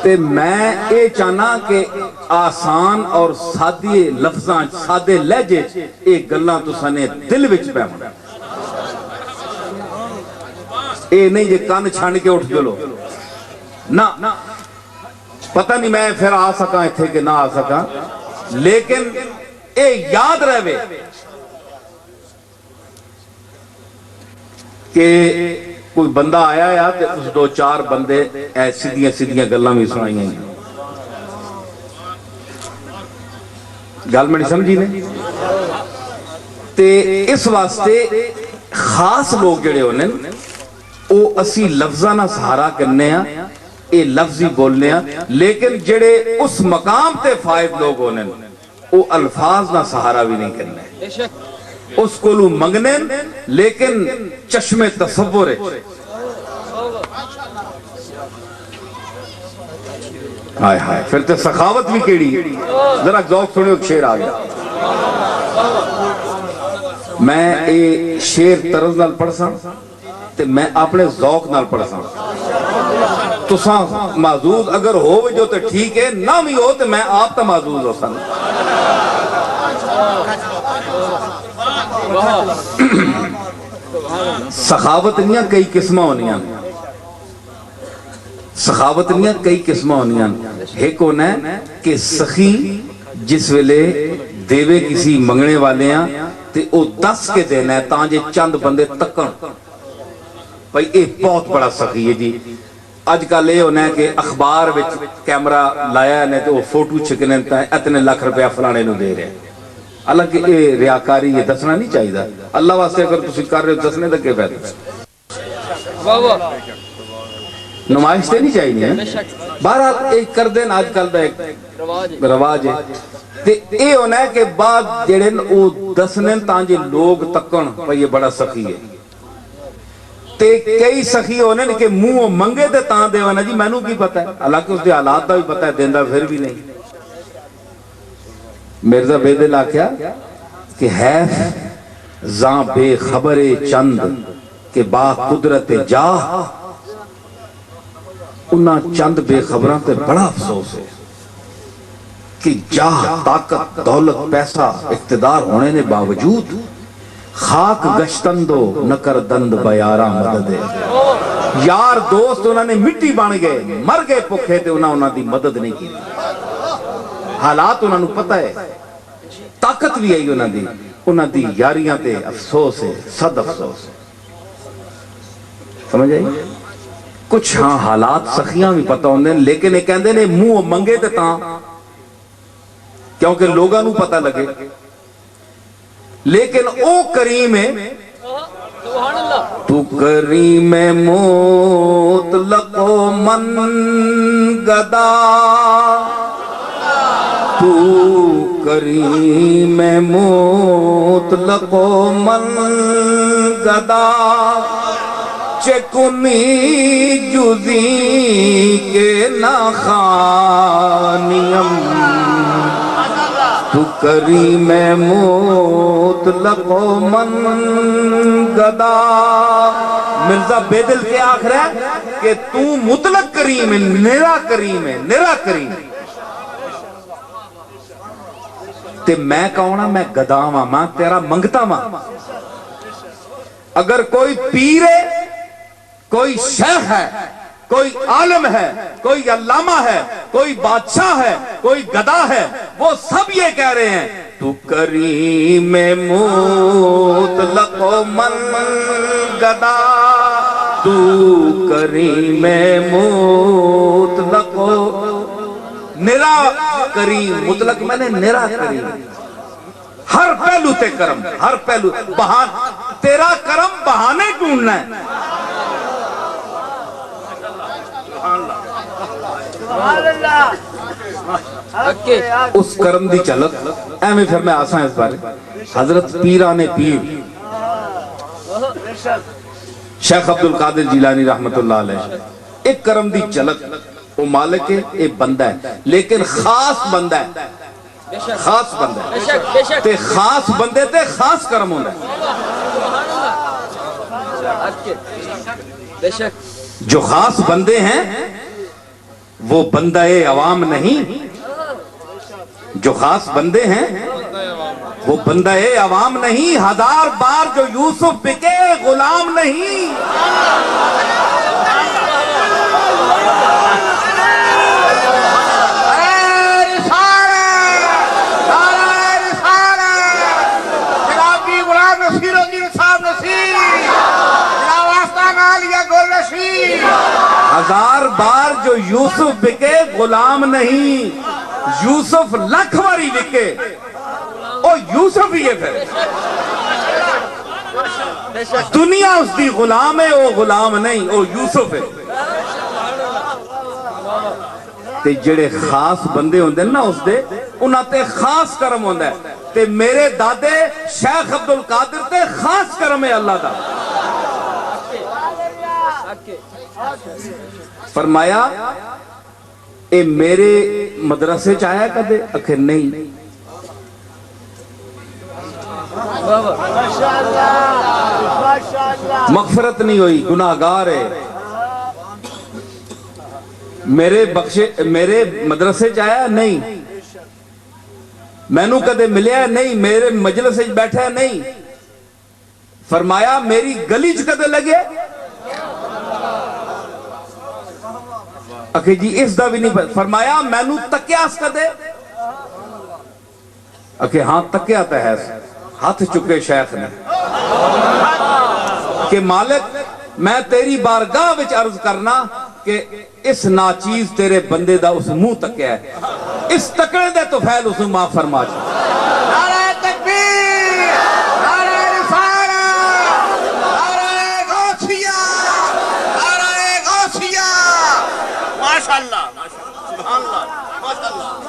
تے میں اے چاہنا کہ آسان اور سادے لفظاں سادے لہجے اے گلاں تساں نے دل وچ پاون اے نہیں جے کان چھانڈ کے اٹھ جلو نہ پتہ نہیں میں پھر آ سکاں اتھے کہ نہ آ سکاں لیکن اے یاد رہے کہ کوئی بندہ آیا یا تے اس دو چار بندے ایسی سیدھیاں گلاں بھی سنائی ہیں گل میں نہیں سمجھی نے تے اس واسطے خاص لوگ جڑے ہونے او اسی لفظاں نہ سہارا کرنے ہیں اے لفظی بولنے ہیں لیکن جڑے اس مقام تے فائد لوگ ہونے او الفاظ نہ سہارا بھی نہیں کرنے اس کو لو منگنے لیکن چشم تصور ہے ہائے ہائے پھر تے سخاوت بھی کیڑی ذرا ذوق سنیو ایک شعر آ گیا میں اے شعر طرز نال پڑھ ساں تے میں اپنے ذوق نال پڑھ ساں تساں معذوز اگر ہو جو تے ٹھیک ہے نہ بھی ہو تے میں آپ تا معذوز ہو سن سخاوت نیاں کئی قسمہ ہونیاں سخاوت نیاں کئی قسمہ ہونیاں ایک ہونا ہے کہ سخی جس ویلے دیوے کسی منگنے والے ہیں تے او دس کے دینا ہے تانجے چند بندے تکن بھئی اے بہت بڑا سخی ہے جی آج کل یہ ہونا ہے کہ اخبار وچ کیمرہ لایا ہے تو وہ فوٹو چھکنے اتنے لاکھ روپیہ فلانے نو دے رہے ہیں حالانکہ یہ ریاکاری یہ دسنا نہیں چاہیے اللہ واسطے اگر تسی کر رہے ہو دسنے دا کیا فائدہ نمائش تے نہیں چاہیے بہرحال ایک کر دین آج کل دا ایک رواج ہے تے اے ہونا ہے کہ بعد جڑے او دسنے تانجے لوگ تکن بھئی یہ بڑا سخی ہے تے کئی سخی ہونے کہ منہ منگے تے تاں دے وانا جی میں نو کی پتہ ہے حالانکہ اس دے حالات دا بھی پتہ ہے دیندہ پھر بھی نہیں مرزا بیدل آکھیا کہ حیف زاں بے خبر چند کہ با قدرت جاہ انہاں چند بے خبران تے بڑا افسوس ہے کہ جاہ طاقت دولت پیسہ اقتدار ہونے نے باوجود خاک گشتندو نکر دند بیارہ مدد ہے یار دوست انہوں نے مٹی بان گئے مر گئے پکھے تھے انہوں دی مدد نہیں کی حالات انہوں نے پتہ ہے طاقت بھی ہے انہوں دی یاریاں تے افسوس ہے صد افسوس ہے سمجھ آئی کچھ ہاں حالات سخیاں بھی پتہ ہوندے لیکن ایک کہندے نے منہ منگے تے تاں کیونکہ لوگاں نو پتہ لگے لیکن او کریم ہے تو کریم مطلق و من گدا تو کریم مطلق و من گدا چکنی جزی کے نخانیم تو کریم مطلق و من گدا مرزا بیدل کے آخر ہے کہ تو مطلق کریم ہے نرا کریم ہے نرا کریم ہے تے میں کہونا میں گدا ماں تیرا منگتا ماں اگر کوئی پیر ہے کوئی شیخ ہے کوئی عالم ہے کوئی علامہ ہے کوئی بادشاہ ہے کوئی گدا ہے وہ سب یہ کہہ رہے ہیں تو کریم مطلق و من گدا تو کریم مطلق و نرا کریم مطلق میں نے نرا کریم ہر پہلو تے کرم ہر پہلو تیرا کرم بہانے ڈھونڈنا ہے اس کرم دی چلت ایمیں پھر میں آسان اس بارے حضرت پیران پیر شیخ عبدالقادر جیلانی رحمت اللہ علیہ ایک کرم دی چلت وہ مالک ہے ایک بندہ ہے لیکن خاص بندہ ہے خاص بندہ ہے تے خاص بندے تے خاص کرم ہونا ہے جو خاص بندے ہیں وہ بندہ عوام نہیں، جو خاص بندے ہیں وہ بندہ عوام نہیں، ہزار بار جو یوسف بکے غلام نہیں۔ ہزار بار جو یوسف بکے غلام نہیں، یوسف لکھ واری بکے او یوسف ہی ہے، پھر دنیا اس دی غلام ہے، او غلام نہیں، او یوسف ہے۔ تے جڑے خاص بندے ہوندے نا اس دے انہاں تے خاص کرم ہوندا ہے، تے میرے دادے شیخ عبدالقادر تے خاص کرم ہے اللہ دا۔ فرمایا اے میرے مدرسے چاہیا کدے؟ اکھے نہیں۔ مغفرت نہیں ہوئی، گناہگار ہے۔ میرے مدرسے چاہیا نہیں، مینو کدے ملیا نہیں، میرے مجلس بیٹھا نہیں۔ فرمایا میری گلی چ کدے لگے؟ اکھے جی اس دا بھی نہیں۔ فرمایا مینو تکیاس کدے؟ اکھے ہاں تکیا تا ہے، ہاتھ چکے شیخ نے کہ مالک میں تیری بارگاہ وچ عرض کرنا کہ اس ناچیز تیرے بندے دا اس منہ تکیا ہے، اس تکڑے دے تو فیل اس معاف فرما چھو۔ نعرہ تکبیر، نعرہ رسالت، نعرہ غوثیہ، نعرہ غوثیہ۔ ماشاءاللہ سبحان اللہ،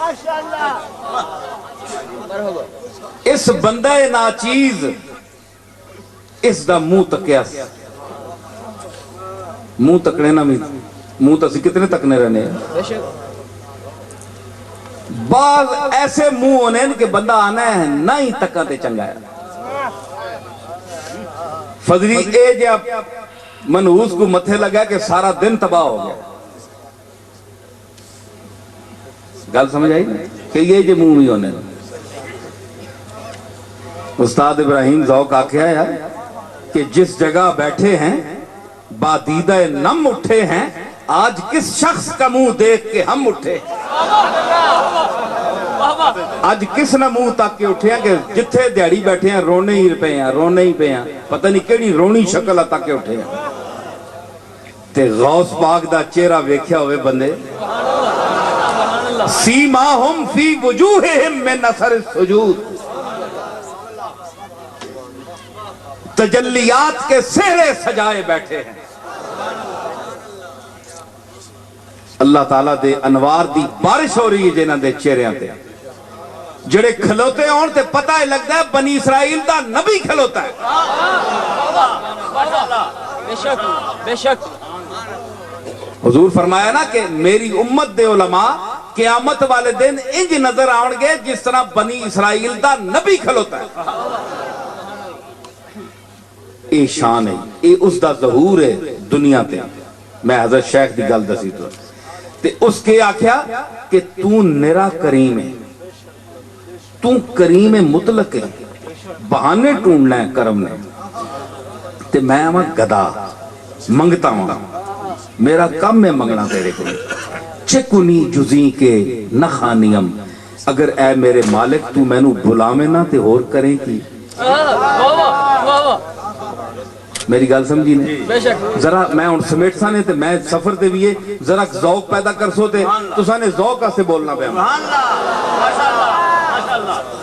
ماشاءاللہ۔ اس بندہ ناچیز اس دا منہ تکیا، منہ تکنے نہ منہ تسی کتنے تکنے رہنے ہیں؟ بعض ایسے منہ ہونے کہ بندہ آنا ہے نہ ہی تکاتے چنگا ہے۔ فضلی اے جب منحوس کو متھے لگا کہ سارا دن تباہ ہو گیا۔ گل سمجھ آئی کہ یہ جو منہ ہی ہونے۔ استاد ابراہیم ذوق آکھیا ہے کہ جس جگہ بیٹھے ہیں بادیدہ نم اٹھے ہیں، آج کس شخص کا منہ دیکھ کے ہم اٹھے۔ آج کس نہ منہ تک کے اٹھے ہیں کہ جتھے دیہڑی بیٹھے ہیں رونے ہی پے ہیں، رونے ہی پے ہیں، پتہ نہیں کیڑی رونی شکل تک کے اٹھے ہیں۔ تے غوث پاک دا چہرہ ویکھیا ہوئے بندے، سیماہم فی وجوہہم من اثر السجود، تجلیات کے سہرے سجائے بیٹھے ہیں۔ اللہ تعالیٰ دے انوار دی بارش ہو رہی ہے جنہاں دے چہریاں تے، جڑے کھلوتے ہون تے پتہ ہی لگتا ہے بنی اسرائیل دا نبی کھلوتا ہے۔ بے شک حضور فرمایا نا کہ میری امت دے علماء قیامت والے دن انج نظر آؤں گے جس طرح بنی اسرائیل دا نبی کھلوتا ہے۔ اے شان ہے، اے اس دا ظہور ہے دنیا تے۔ میں حضرت شیخ دی گل دسی تو تے اس کے آکھیا کہ تو نرا کریم ہے، تو کریم مطلق ہے، بہانے ٹونڈنا ہے کرم نے۔ تے میں ہوں گدا منگتا ہوں، میرا کم میں منگنا تیرے کو، چکنی جزی کے نخانیم، اگر اے میرے مالک تو میں نو بلامے نہ تے اور کریں کی۔ میری گل سمجھی نے؟ ذرا میں ان سمیٹ سانے تے میں سفر تے بھی ہے ذرا ذوق پیدا کر سو تے تو سانے ذوق سے بولنا پہ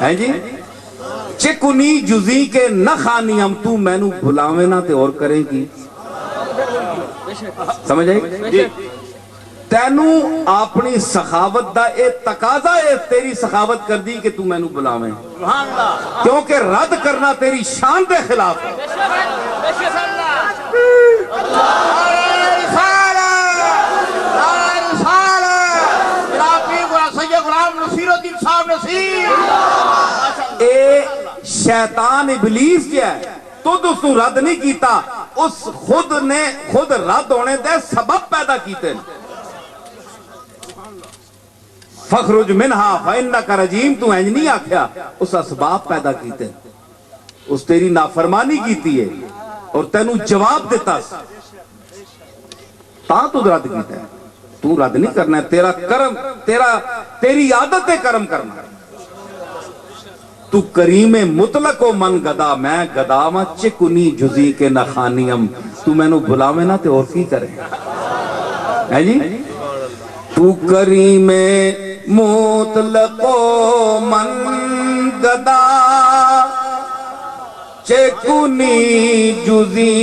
ہیں جی۔ چکنی جزی کے نخانی ہم تو میں نو بھلاوے نہ تے اور کریں کی۔ سمجھ آئی؟ تینو اپنی سخاوت دا اے تقاضا اے تیری سخاوت کر دی کہ تو میں نو بلاویں، کیونکہ رد کرنا تیری شان دے خلاف ہے۔ اے شیطان ابلیس جی ہے تو دوستو رد نہیں کیتا، اس خود نے خود رد ہونے دے سبب پیدا کیتے ہیں. فخرج منہا فإنک رجیم، تو انج نہیں آکھیا، اس اسباب پیدا کیتے ہیں. اس تیری نافرمانی کیتی ہے اور تینوں جواب دیتا تاں تو رد کیتا ہے. تو رد نہیں کرنا ہے، تیرا کرم، تیری عادت ہے کرم کرنا. تو کریم مطلق و من گدا، میں گدا ماں چکنی جزی کے نخانیم. تو میں نو بلاوے نا تے اور کی کرے ہے جی. تو کریم مطلق و من گدا چکنی جزی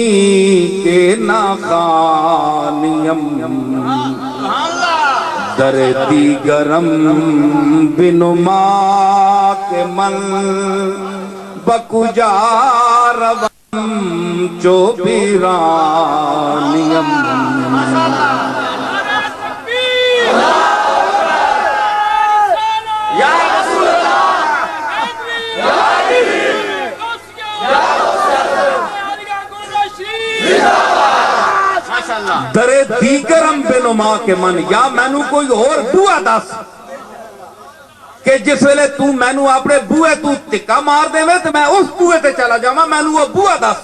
کے نخانیم. در دیگرم بنما کے من بکجا روم جو پیرانیم. در دیگرم بنما کے من، یا مینو کوئی اور بوہ دس کہ جس ویلے تو مینو اپنے بوئے تو ٹکا مار دے میں تو میں اس بوئے تے چلا جاؤں. مینو وہ بوہ دس،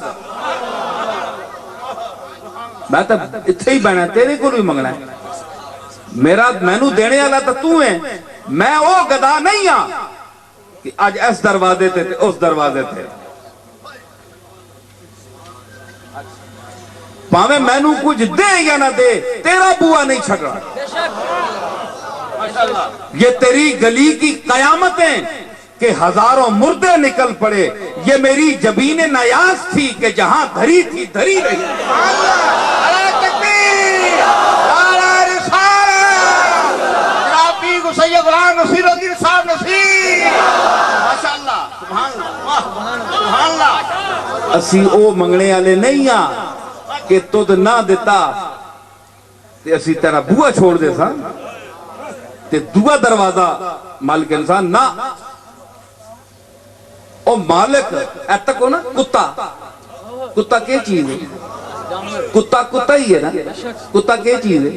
میں تو اتھے ہی بہنا تیرے کو بھی منگنا ہے. میرا مینو دینے والا تو ہے، میں وہ گدا نہیں ہاں کہ آج اس دروازے تے اس دروازے تے. پاویں مینو کچھ دے یا نہ دے، تیرا بوا نہیں چھڑ رہا. یہ تیری گلی کی قیامتیں کہ ہزاروں مردے نکل پڑے، یہ میری جبین نیاز تھی کہ جہاں دھری تھی دھری رہی. سید غلام نصیر الدین صاحب نصیر، ماشاءاللہ، سبحان اللہ، سبحان اللہ. اسی او منگنے والے نہیں ہاں کہ تُد نہ دیتا تے اسی تیرا بوا چھوڑ دے سا تے دعا دروازہ مالک انسان نہ. او مالک ایتک ہو نا کتا، کتا کیا چیز ہے؟ کتا کتا ہی ہے نا. کتا کیا چیز ہے؟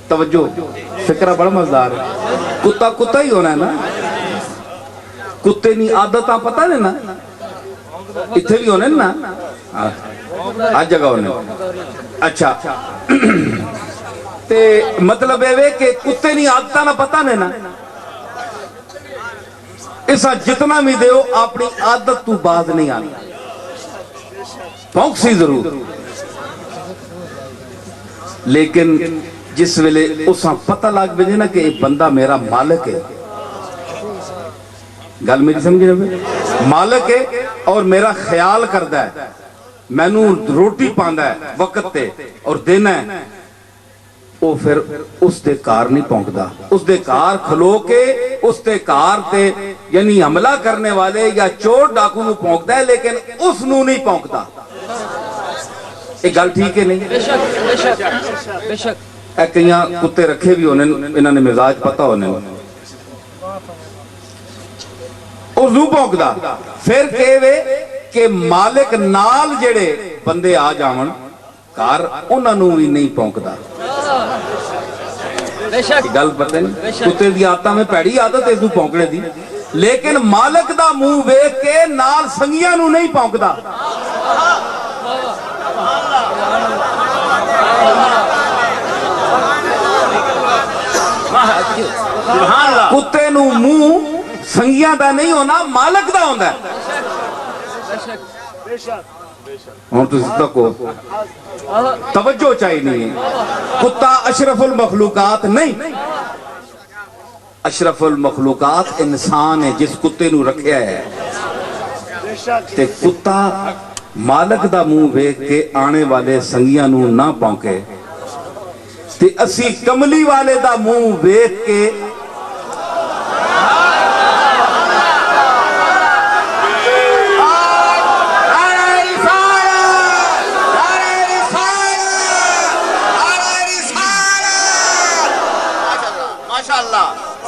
توجہ، فکرہ بڑا مزدار ہے. کتا کتا ہی ہونا ہے نا. کتے نہیں عادتاں پتہ نہیں نا، اتھے بھی ہونے نا، آج جگہ ہونے. اچھا تے مطلب ہے کہ کتے نہیں عادتاں نہ پتہ نہیں نا. اسا جتنا بھی دیو اپنی عادت تو باز نہیں آنی، پھونک سی ضرور. لیکن جس ویلے اسا پتہ لگ بجے نا کہ ایک بندہ میرا مالک ہے، گل میری سمجھے نا، مالک ہے اور میرا خیال کردہ ہے، میں نو روٹی پاندہ ہے وقت تے اور دینا ہے، وہ پھر اس دے کار نہیں پونکدا. اس دے کار کھلو کے اس دے کار تے یعنی حملہ کرنے والے یا چور ڈاکو نو پونکدا ہے، لیکن اس نو نہیں پونکدا. ایک گل ٹھیک ہے نہیں؟ بے شک. اے کئیاں کتے رکھے بھی ہونے، انہوں نے مزاج پتہ ہونے، اور نو پونکدا. پھر کہوے کہ مالک نال جڑے بندے آ جاون کار انہاں نو بھی نہیں پونکدا. گل پتہ نہیں، کتے دی عادتاں میں پیڑی عادت ہے تو پونکنے دی، لیکن مالک دا منہ ویکھ کے نال سنگیاں نو نہیں پونکدا. کتے نو منہ سنگیاں دا نہیں ہونا، مالک دا ہوندا ہے. ہوں تو تک توجہ چاہیے نہیں ہے. کتا اشرف المخلوقات نہیں، اشرف المخلوقات انسان ہے جس کتے نو رکھیا ہے. تے کتا مالک دا منہ ویکھ کے آنے والے سنگیاں نو نہ پونکے، تے اسی کملی والے دا منہ ویکھ کے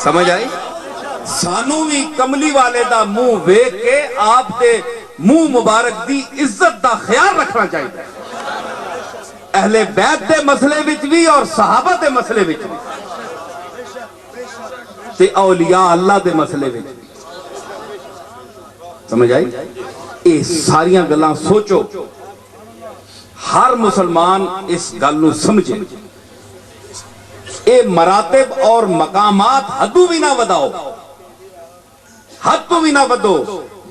سمجھ آئی؟ سانو بھی کملی والے دا منہ ویکھ کے آپ دے منہ مبارک دی عزت دا خیال رکھنا چاہیے، اہل بیت دے مسئلے وچ بھی اور صحابہ دے مسئلے وچ بھی تے اولیاء اللہ دے مسئلے وچ بھی۔ سمجھ آئی؟ یہ ساریاں گلاں سوچو، ہر مسلمان اس گل نو سمجھے، اے مراتب اور مقامات حدوں بھی نہ وداؤ، حد تو بھی نہ ودو،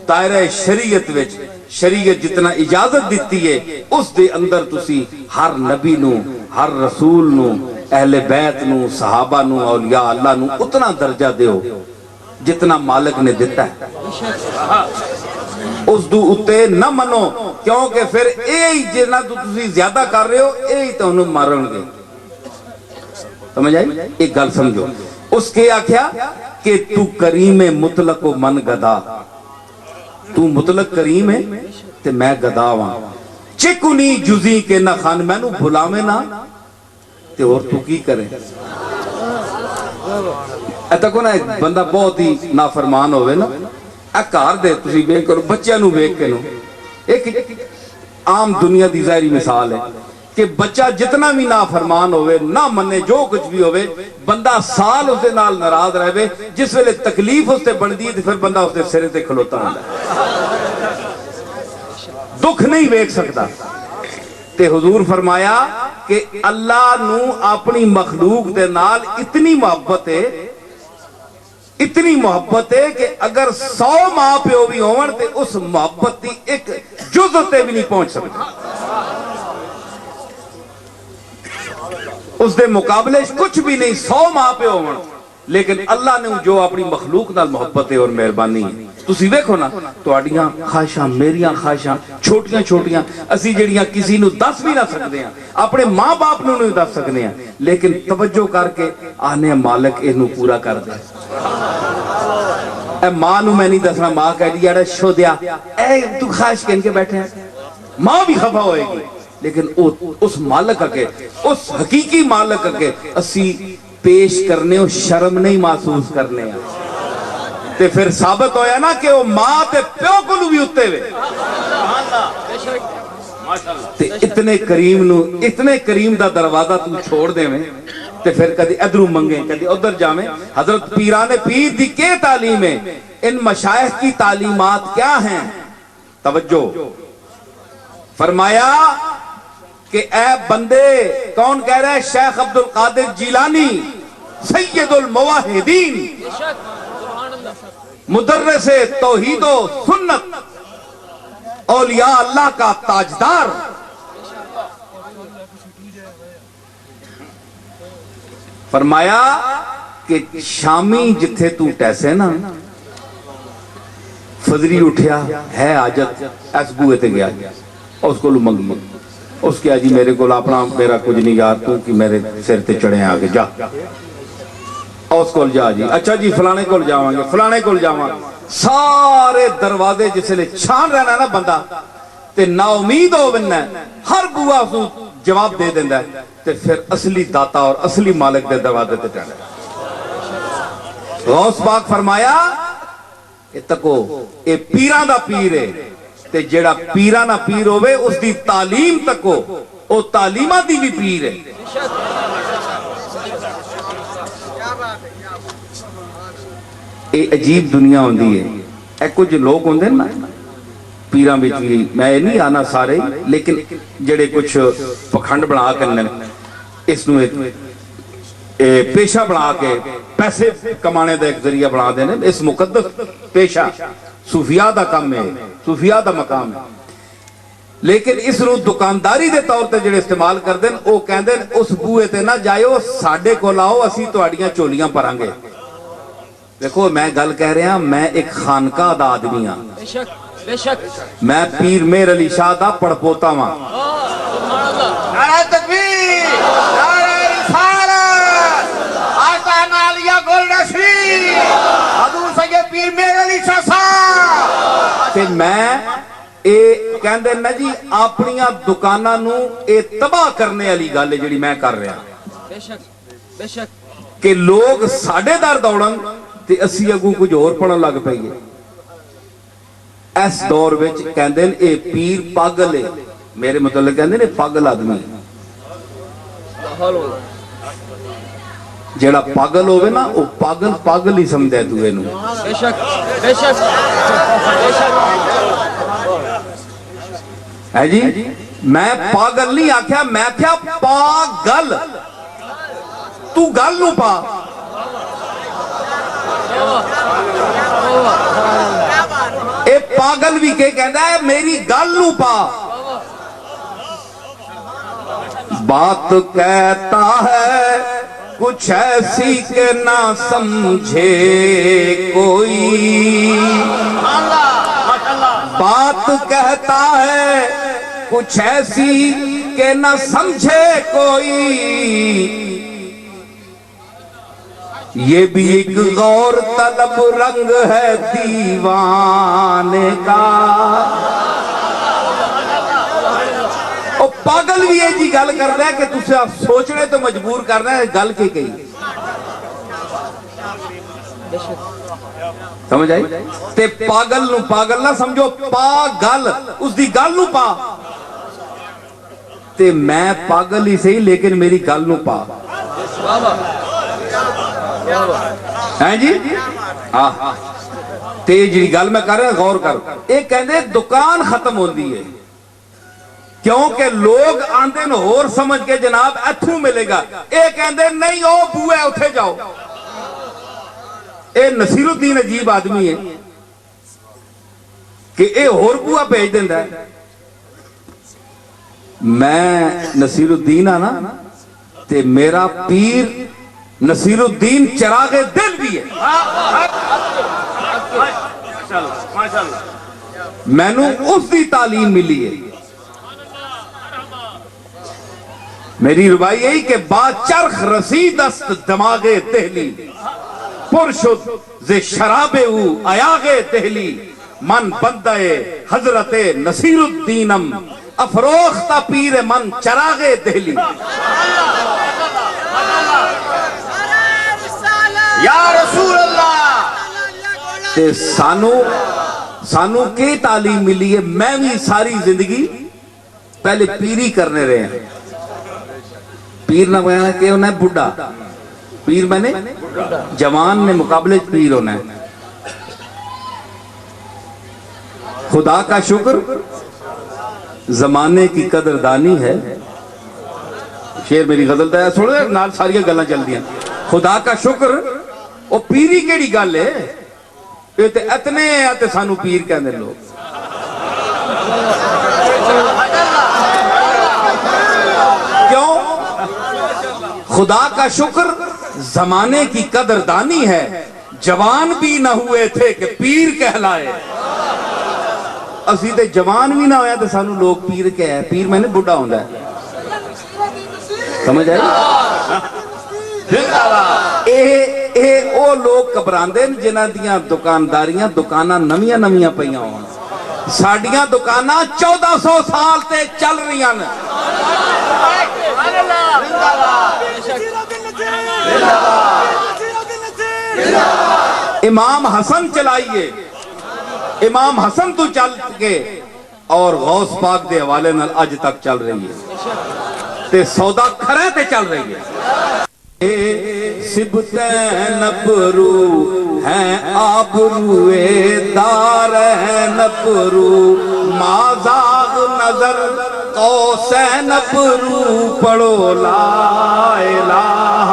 دائرہ شریعت وچ شریعت جتنا اجازت دیتی ہے اس دے اندر تسی ہر نبی نو، ہر رسول نو، اہل بیت نو، صحابہ نو، اولیاء اللہ نو اتنا درجہ دیو جتنا مالک نے دیتا ہے، اس دو اتے نہ منو، کیونکہ پھر اے جنا تو تسی زیادہ کر رہے ہو اے تو انہوں مارن گے۔ سمجھ آئی؟ ایک گل سمجھو، اس کے آکھیا کہ تو کریم مطلق و من گدا، تو مطلق کریم ہے تے میں گدا ہاں، چکنی جزی کے نہ خان، میں نو بھلاویں نہ تے اور تو کی کرے۔ ایتا کو نا ایک بندہ بہت ہی نافرمان ہوئے نا، اکار دے تسی بیک کرو بچیاں نو بیک کے نو، ایک عام دنیا دی ظاہری مثال ہے کہ بچہ جتنا بھی نافرمان ہوئے، نہ منے جو کچھ بھی ہوئے، بندہ سال اس دے نال ناراض رہے، جس ویلے تکلیف اس تے بن دی پھر بندہ اس دے سرے تے کھلوتا ہوں دکھ نہیں بیک سکتا۔ تے حضور فرمایا کہ اللہ نو اپنی مخلوق دے نال اتنی محبت ہے، اتنی محبت ہے کہ اگر 100 ماں پیو بھی ہون تے اس محبت دی ایک جزء تے بھی نہیں پہنچ سکتا، اس دے مقابلے کچھ بھی نہیں، 100 ماں پہ ہون، لیکن اللہ نے جو اپنی مخلوق نال محبت ہے اور مہربانی ہے۔ تسی دیکھو نا تواڈیاں خواہشاں، میریاں خواہشاں چھوٹیاں چھوٹیاں اسی جڑیاں کسی نو دس بھی نہ سکتے ہیں، اپنے ماں باپ نو نہیں دس سکتے ہیں، لیکن توجہ کر کے آنے مالک اینو پورا کر دے۔ اے ماں نو میں نہیں دسنا، ماں کہہ دی یار شو دیا اے تو خواہش کہن کے بیٹھے ہیں، ماں بھی خفا ہوئے گی، لیکن اس مالک کے، اس حقیقی مالک کے اسی پیش کرنے ہو شرم نہیں محسوس کرنے ہیں، تے پھر ثابت ہویا نا کہ وہ ماں تے پیو کو بھی اتے ہوئے، تے اتنے کریم نو، اتنے کریم دا دروازہ تو چھوڑ دے میں، تے پھر کدی ادھروں منگیں کدی ادھر جامیں۔ حضرت پیران پیر دی کے تعلیم ہے، ان مشائخ کی تعلیمات کیا ہیں؟ توجہ، فرمایا کہ اے بندے، کون کہہ رہے ہیں؟ شیخ عبد القادر جیلانی سید المواحدین، مدرس توحید و سنت، اولیاء اللہ کا تاجدار، فرمایا کہ شامی جتھے تو ٹیسے نا، فضری اٹھیا ہے آجت اس بوئے تے گیا اس کو لو منگی، اس کے آجی میرے کو اپنا میرا کچھ نہیں یار تو کہ میرے سر تے چڑھے آگے جا، اس کو جا جی، اچھا جی فلانے کو جاوانگے، فلانے کو جاوانگے، سارے دروازے جس لئے چھان رہنا نا بندہ تے نا امید ہو بننا ہے، ہر بوا اس جواب دے دیندہ ہے، تے پھر اصلی داتا اور اصلی مالک دے دروازے تے ٹھہرے۔ غوث پاک فرمایا کہ تکو اے پیران دا پیر ہے، تے جیڑا پیران دا پیر ہوئے اس دی تعلیم تکو، او تعلیمہ دی بھی پیر ہے۔ اے عجیب دنیا ہوندی ہے، اے کچھ لوگ ہوندے نا پیران بھی چلی، میں نہیں آنا سارے، لیکن جڑے کچھ پکھنڈ بنا کرنے اس نو پیشہ بنا کے پیسے کمانے دا ایک ذریعہ بنا دینے، اس مقدس پیشہ صوفیاء دا کام ہے، صوفیاء دا مقام ہے، لیکن اس نو دکانداری دے طور تے جڑے استعمال کر دیں، او کہہ دیں اس بوئے تے نہ جائیو، ساڑھے کو لاؤ اسی تو اڑیاں چولیاں پرانگے۔ دیکھو میں گل کہہ رہے ہیں، میں ایک خانقاہ دا آدمی ہاں، میں پیر میر علی شاہ دا پڑپوتا ہاں، نعرہ تکبیر، نعرہ رسالت، آقا نالیہ گل رشید، حضور سید پیر میر علی شاہ صاحب۔ تے میں اے کہندے نا جی اپنیاں دکاناں نو اے تباہ کرنے والی گل ہے جڑی میں کر رہا کہ لوگ ساڑھے دار دوڑن تے اسی اگوں کچھ اور پڑھن لگ پئیے۔ اس دور وچ کہندے نے اے پیر پاگل ہے، میرے متعلق کہندے نے پاگل آدمی جیڑا پاگل ہوئے نا وہ پاگل پاگل ہی سمجھے دوئے نو بے شک بے شک بے شک ہے جی میں پاگل نہیں آکھیا میں آکھیا پاگل تو گل نو پا اے پاگل بھی کہندا ہے میری گل نو پا بات کہتا ہے کچھ ایسی کہ نہ سمجھے کوئی بات کہتا ہے کچھ ایسی کہ نہ سمجھے کوئی یہ بھی ایک غور طلب رنگ ہے دیوانے کا اور پاگل بھی یہ جی گل کر رہا ہے کہ تُسے سوچنے تو مجبور کر رہا ہے گل کے کئی سمجھ آئی تے پاگل نو پاگل نہ سمجھو پاگل اس دی گل نو پا تے میں پاگل ہی صحیح لیکن میری گل نو پا ہیں جی تے جی گل میں کر رہا غور کر ایک کہندے دکان ختم ہوندی ہے کیونکہ لوگ آندے نو اور سمجھ کے جناب ایتھوں ملے گا ایک کہندے نہیں او بوئے اٹھے جاؤ اے نصیر الدین عجیب آدمی ہے کہ اے اور بوئے بھیج دیندہ ہے میں نصیر الدین آنا تے میرا پیر نصیر الدین چراغ دل بھی ہے میں نو اس دی تعلیم ملی ہے میری روائی یہی کہ با چرخ رسید است دماغ دہلی پرشد ز شراب او ایاغ دہلی من بندہ حضرت نصیر الدینم افروختہ پیر من چراغ دہلی یا رسول اللہ تے سانو کی تعلیم ملی ہے میں بھی ساری زندگی پہلے پیری کرنے رہے ہیں پیر نہ کہنا کہ ہونا ہے بڑھا پیر میں نے جوان نے مقابلے پیر ہونا ہے خدا کا شکر زمانے کی قدردانی ہے شیر میری غزل تا ہے سوڑے نال ساری گلنا چل دیا خدا کا شکر وہ پیری کیڑی گل ہے یہ تے اتنے آتے سانو پیر کہنے لوگ کیوں خدا کا شکر زمانے کی قدردانی ہے جوان بھی نہ ہوئے تھے کہ پیر کہلائے اسی تے جوان بھی نہ ہویا تے سانو لوگ پیر کہے پیر میں نے بڑھا ہوندہ ہے سمجھ آئی اے او لوگ کبراندے جنہ دیاں دکانداریاں دکانہ نمیاں نمیاں پہیاں ہوں ساڑیاں دکانہ 1400 سال تے چل رہی ہیں امام حسن چلائیے امام حسن تو چل کے اور غوث پاک دے حوالے نال اج تک چل رہی ہے تے سودا کھرے تے چل رہی ہے سبتین نپرو ہیں آبروے دارین نپرو مازاغ نظر قوسین نپرو پڑھو لا الہ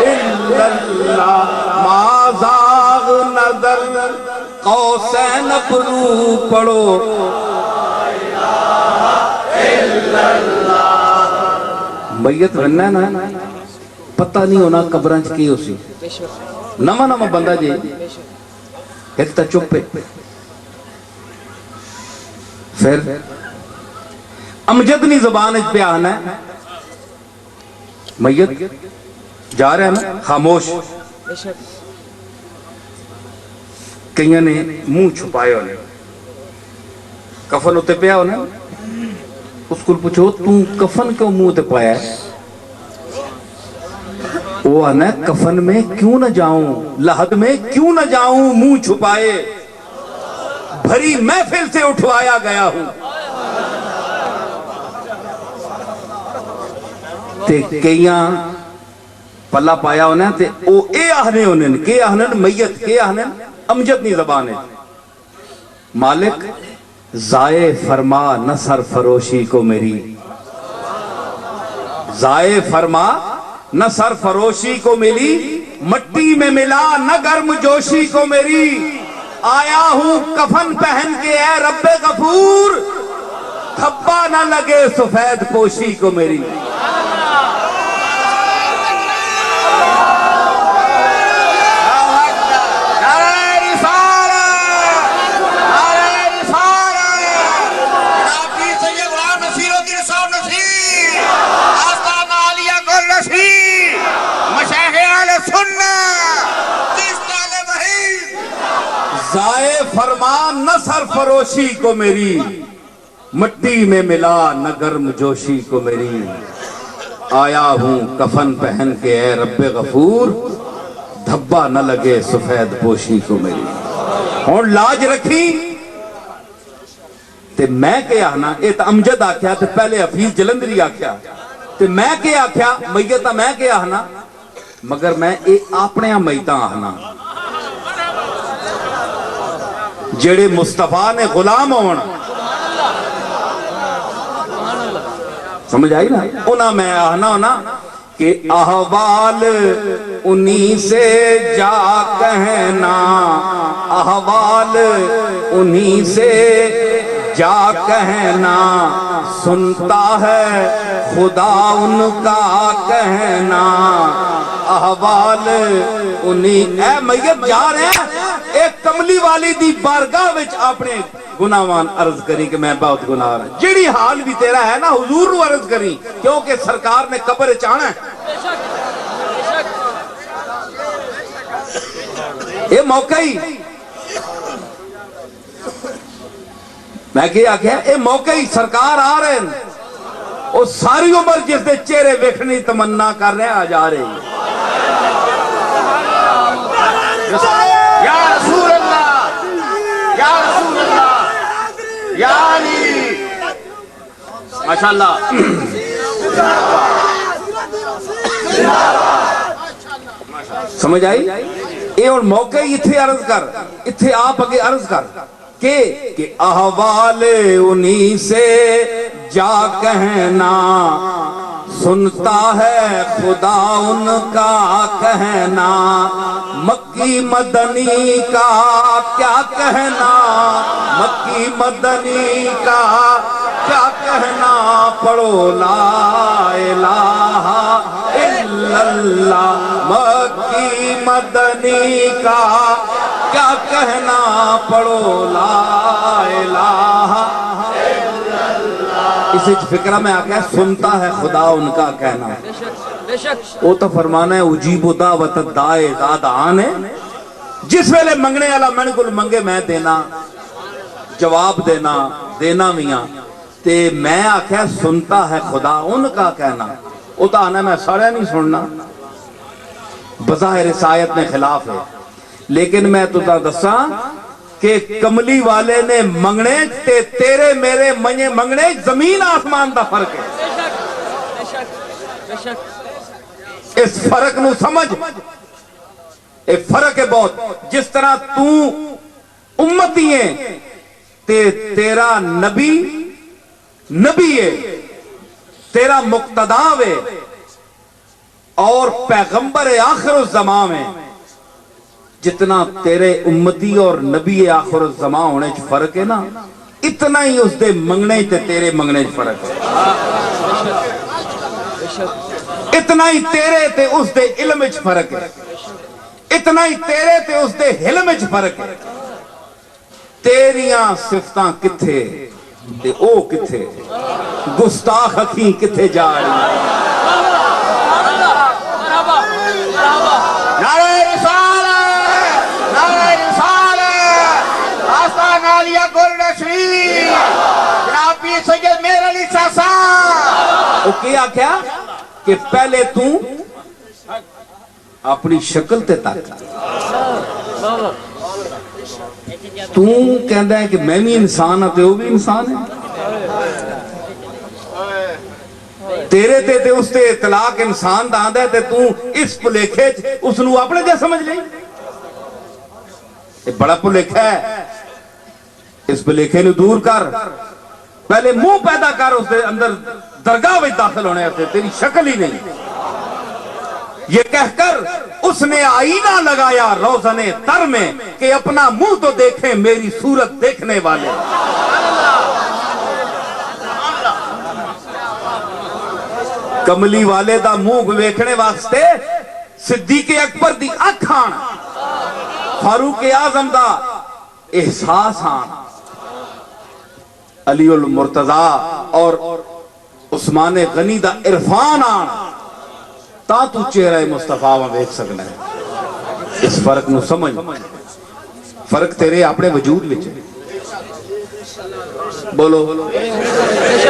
الا اللہ مازاغ نظر قوسین نپرو پڑھو لا الہ الا اللہ میت بننا ہے نا پتہ نہیں ہونا قبرانچ کی ہو سی نما نما بندہ جی ایک تا چپے پھر امجدنی زبان اج پہ آنا ہے میت جا رہے ہیں نا خاموش کئیاں نے منہ چھپائے ہونے کفن ہوتے پہ ہونے اس کو پوچھو تو کفن کیوں منہ تے پایا ہے وہ آنا کفن میں کیوں نہ جاؤں لحد میں کیوں نہ جاؤں منہ چھپائے بھری محفل سے اٹھوایا گیا ہوں تے کئیاں پلا پایا انہیں تے او اے آہنے انہیں کہ آہنن میت کہ آہنن امجد نہیں زبان ہے مالک ضائع فرما نہ سر فروشی کو میری ضائع فرما نہ سر فروشی کو ملی مٹی میں ملا نہ گرم جوشی کو میری آیا ہوں کفن پہن کے اے رب غفور تھپا نہ لگے سفید پوشی کو میری ضائع فرما نہ سر فروشی کو میری مٹی میں ملا نہ گرم جوشی کو میری آیا ہوں کفن پہن کے اے رب غفور دھبا نہ لگے سفید پوشی کو میری اور لاج رکھی تے میں کہ آنا اے تا امجد آکھیا تے پہلے حفیظ جلندری آکھیا تے میں کہ آکھیا میتا میں کہ آنا مگر میں اے اپنے میتا آنا جڑے مصطفیٰ نے غلام ہونا سمجھ آئی نا انہاں میں آنا ہونا کہ احوال انہی سے جا کہنا احوال انہی سے جا کہنا سنتا ہے خدا ان کا کہنا احوال انہی اے میت جا رہے ہیں ایک کملی والی دی بارگاہ وچ اپنے گناہوان عرض کری کہ میں بہت گناہ رہا جیڑی حال بھی تیرا ہے نا حضور نو عرض کری کیونکہ سرکار نے قبر چاہنا ہے یہ موقع ہی میں کیا کیا یہ موقع ہی سرکار آ رہے ہیں وہ ساری عمر جس دے چہرے ویکھنی تمنا کر رہے ہیں آ جا رہے ہیں یا رسول اللہ یا رسول اللہ یا علی ماشاءاللہ سمجھ آئی اے اور موقع ہی اتھے عرض کر اتھے آپ اگے عرض کر کہ احوال انہی سے جا کہنا سنتا ہے خدا ان کا کہنا مکی مدنی کا کیا کہنا مکی مدنی کا کیا کہنا پڑھو لا الہ الا اللہ مکی مدنی کا کیا کہنا پڑھو لا الہ اسے فکرہ میں آکے سنتا ہے خدا ان کا کہنا وہ تو فرمانا ہے اجیب دعوت دائے دادان ہے جس ویلے منگنے والا میں کل منگے میں دینا جواب دینا میاں تے میں آکھے سنتا ہے خدا ان کا کہنا وہ تو آنا میں سارے نہیں سننا بظاہر اس آیت میں خلاف ہے لیکن میں تو دساں کہ کملی والے نے منگنے تے تیرے میرے منگنے زمین آسمان دا فرق ہے اس فرق نو سمجھ ایک فرق ہے بہت جس طرح تو امتی ہے تے تیرا نبی ہے تیرا مقتدا ہے اور پیغمبر آخر الزمان ہے جتنا تیرے امتی اور نبی آخر الزمان ہونے چ فرق ہے نا اتنا ہی اس دے منگنے تے تیرے منگنے چ فرق ہے اتنا ہی تیرے تے اس دے علم چ فرق ہے اتنا ہی تیرے تے اس دے علم چ فرق ہے تیریاں صفتاں کتھے تے او کتھے گستاخ اکھیں کتھے جا رہی نعرہ رسالت نعرہ رسالت آستان عالیہ گل نشری جناب پیر سید میر علی ساسا وہ کیا کہ پہلے تو اپنی شکل تے تک تو کہندا ہے کہ میں بھی انسان ہاں تے وہ بھی انسان ہے. تیرے تے اس تے اطلاق انسان دا آندا ہے تے تو اس بھلیکھے اس نو اپنے جا سمجھ لیں. یہ بڑا بھلیکھا ہے. اس بھلیکھے نو دور کر. پہلے منہ پیدا کر اس دے اندر درگاہ وچ داخل ہونے سے تیری شکل ہی نہیں. یہ کہہ کر اس نے آئینہ لگایا روزن تر میں کہ اپنا منہ تو دیکھیں میری صورت دیکھنے والے. کملی والے دا منہ ویکھنے واسطے صدیق اکبر دی اکھ آن, فاروق اعظم دا احساس آن, علی المرتضی اور عثمان غنی دا عرفان آن, تا تو چہرہ مصطفیٰ میں دیکھ سکنا ہے. اس فرق نو سمجھ. فرق تیرے اپنے وجود وچ ہے. بولو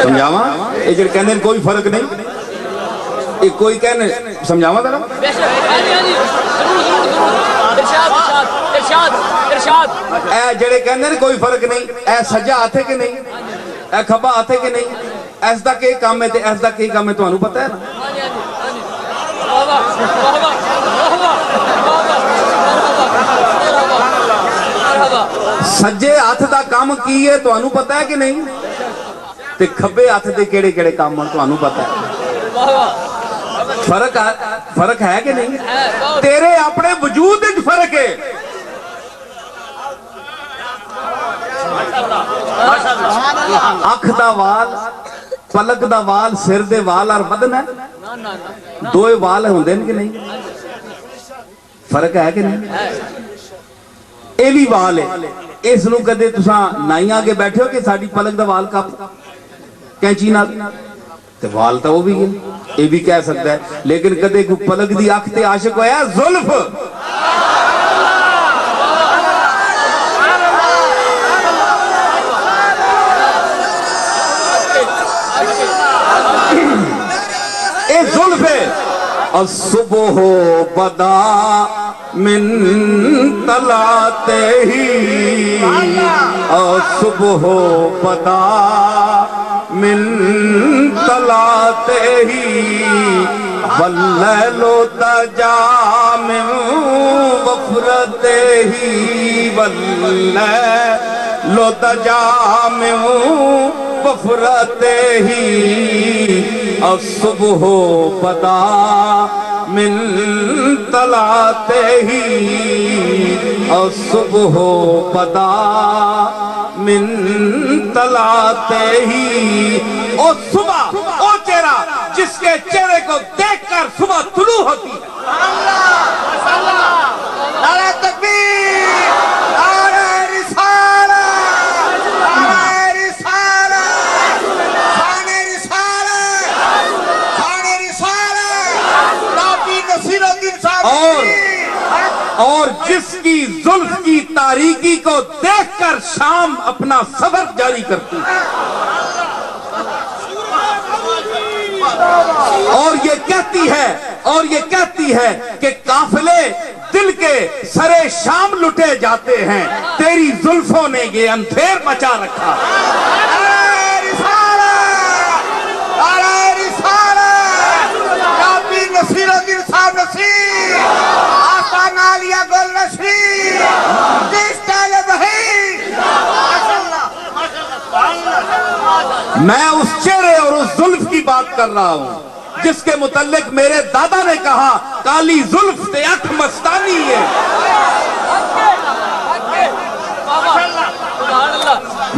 سمجھاواں؟ یہ جڑے کہندے کوئی فرق نہیں, یہ کوئی کہنے سمجھاواں ذرا. اے جڑے کہندے کوئی فرق نہیں, اے سجا ہاتھ ہے کہ نہیں, اے کھبا ہاتھ ہے کہ نہیں, ایس دا کی کام ہے تے ایس دا کی کام ہے تانوں پتہ ہے نا. سجے ہاتھ دا کام کی ہے تانوں پتہ ہے کہ نہیں, تے کھبے ہاتھ دے کیڑے کیڑے کام ہیں تانوں پتہ ہے. فرق ہے کہ نہیں؟ تیرے اپنے وجود وچ فرق ہے. اکھ دا وال, پلک دا وال, سر دے وال اور بدن ہے, دوئے وال ہوندے کہ نہیں؟ فرق ہے کہ نہیں؟ اے بھی وال ہے. اس نو کدے تساں نائیاں کے بیٹھے ہو کہ ساڈی پلک دا وال کپ کینچی نال, تے وال تا وہ بھی ہے, یہ بھی کہہ سکتا ہے. لیکن کدے کو پلک دی اکھ تے عاشق ہویا زلف. اے زلف ہے. الصبح بدا من طلعتے ہی, الصبح بدا من طلعتے ہی, واللیل تجا من غفرتے ہی, واللیل تجا من غفرتے ہی, الصبح بدا من طلعتے ہی, الصبح بدا من طلعتے ہی. او صبح, او چہرہ جس کے چہرے کو دیکھ کر صبح طلوع ہوتی ہے. نعرہ تکبیر, نعرہ رسالت, نعرہ رسالت, شان رسالت, شان رسالت, نبی نصیر الدین صاحب. اور جس کی زلف کی تاریکی کو دیکھ کر شام اپنا سفر جاری کرتی ہے, اور یہ کہتی ہے کہ قافلے دل کے سرے شام لٹے جاتے ہیں, تیری زلفوں نے یہ اندھیر مچا رکھا. نصیر الدین صاحب نصیر, آستان عالیہ گل نصیر, جس طالب ہے. میں اس چہرے اور اس زلف کی بات کر رہا ہوں جس کے متعلق میرے دادا نے کہا کالی زلف تے اکھ مستانی ہے.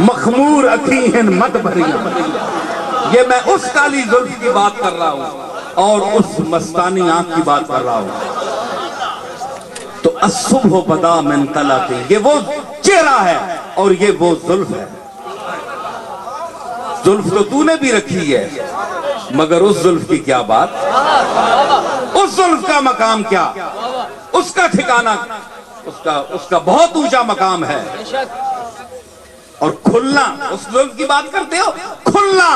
مخمور اکھیں مت بھریاں. یہ میں اس کالی زلف کی بات کر رہا ہوں اور اس مستانی آنکھ کی بات کر رہا ہوں. تو الصبح بدا من طلعتے, یہ وہ چہرہ ہے اور یہ وہ زلف ہے. زلف تو نے بھی رکھی ہے, مگر اس زلف کی کیا بات, اس زلف کا مقام کیا, اس کا ٹھکانہ, اس کا بہت اونچا مقام ہے. اور کھلنا, اس زلف کی بات کرتے ہو, کھلنا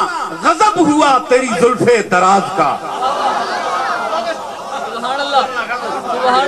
غضب ہوا تیری زلف دراز کا.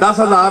10,000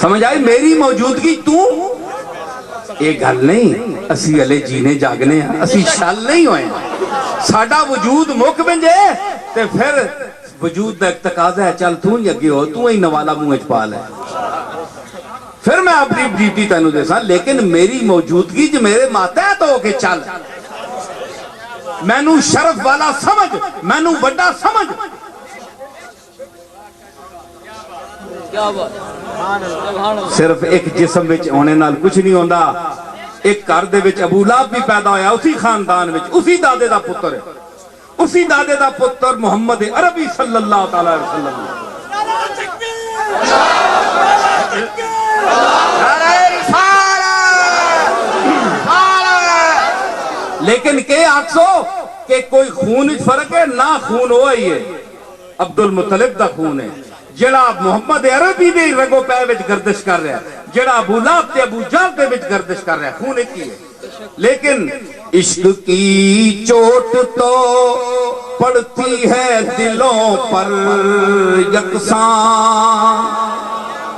سمجھ آئی میری موجودگی تو یہ گل نہیں اسی ہلے جینے جاگنے ہیں اسی شل نہیں ہوئے ساڈا وجود مک بنجے تے پھر وجود دا ایک تقاضا ہے چل تو ہی اگے ہو تو ہی نوالا منہ وچ پا لے پھر میں اپنی ڈیوٹی تینوں دے سا لیکن میری موجودگی جو میرے ماتحت ہو کے چل مینوں شرف والا سمجھ مینوں بڑا سمجھ کیا بات صرف ایک جسم وچ ہونے نال کچھ نہیں ہوندا ایک گھر دے وچ ابو لہب بھی پیدا ہویا اسی خاندان وچ اسی دادے دا پتر ہے اسی دادے دا پتر محمد عربی صلی اللہ تعالی علیہ وسلم لیکن کہ آکسو کہ کوئی خون وچ فرق ہے نہ خون ہوا ہی ہے عبد المطلب دا خون ہے جڑا محمد عربی دے رگو پے وچ گردش کر رہا ہے جڑا ابو لہب تے ابو جہل دے وچ گردش کر رہا ہے خون ایک ہی ہے لیکن عشق کی چوٹ تو پڑتی ہے دلوں پر یکساں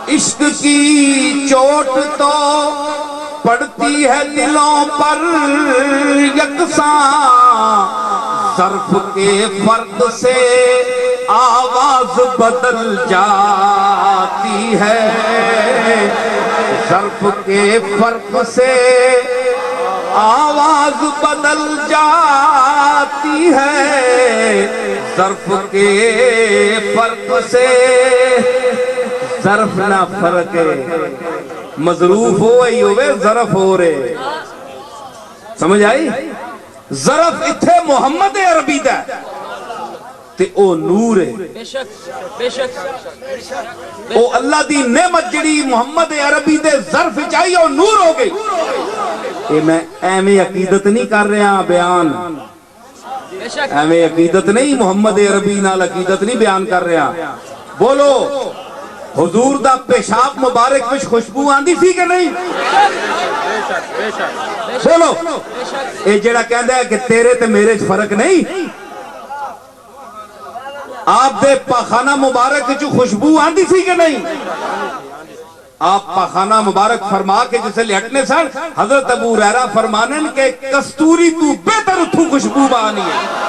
عشق کی چوٹ تو پڑتی ہے دلوں پر یکساں ظرف کے فرق سے آواز بدل جاتی ہے ظرف کے فرق سے آواز بدل جاتی ہے ظرف کے فرق سے ظرف نہ فرق ہے مظروف ہوئی ہوئے ظرف ہو رہے سمجھ آئی ظرف اتھے محمد عربی دا تے او نور ہے بے شک بے شک او اللہ دی نعمت جڑی محمد عربی دے ظرف چاہیے او نور ہو گئی اے میں ایمیں عقیدت نہیں کر رہا بیان بے شک ایمیں عقیدت نہیں محمد عربی نال عقیدت نہیں بیان کر رہا بولو حضور دا پیشاب مبارک وچ خوشبو آندی سی کہ نہیں بولو اے جڑا کہندا ہے کہ تیرے تے میرے چ فرق نہیں آپ دے پاخانہ مبارک جو خوشبو آندی سی کہ نہیں آپ پاخانہ مبارک فرما کے جسے لٹنے سن حضرت ابو ہریرہ فرمانن کہ کستوری تو بہتر اتھو خوشبو بانی ہے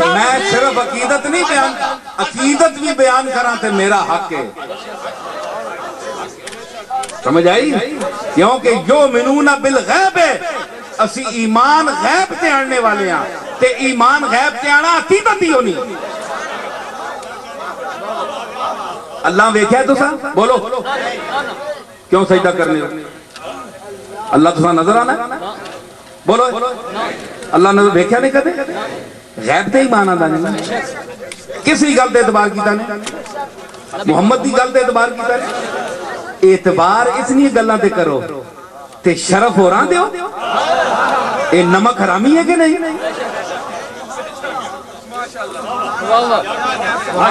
میں صرف عقیدت نہیں بیان عقیدت بھی بیان کرا تے میرا حق ہے سمجھ آئی کیونکہ یؤمنون بالغیب ہے اسی ایمان غیب تے آنے والے ہیں تے ایمان غیب تے آنا عقیدت ہی ہونی اللہ ویکھیا تو سا بولو کیوں سجدہ کرنے اللہ تو سا نظر آنا بولو اللہ نظر ویکھیا نہیں کرتے غیب تے ایمان آندا نہیں کسی گل تے اعتبار کیتا نہیں محمد دی گل تے اعتبار کیتا نہیں اعتبار اس لیے گلاں تے کرو تے شرف ہو رہاں دیو اے نمک حرامی ہے کہ نہیں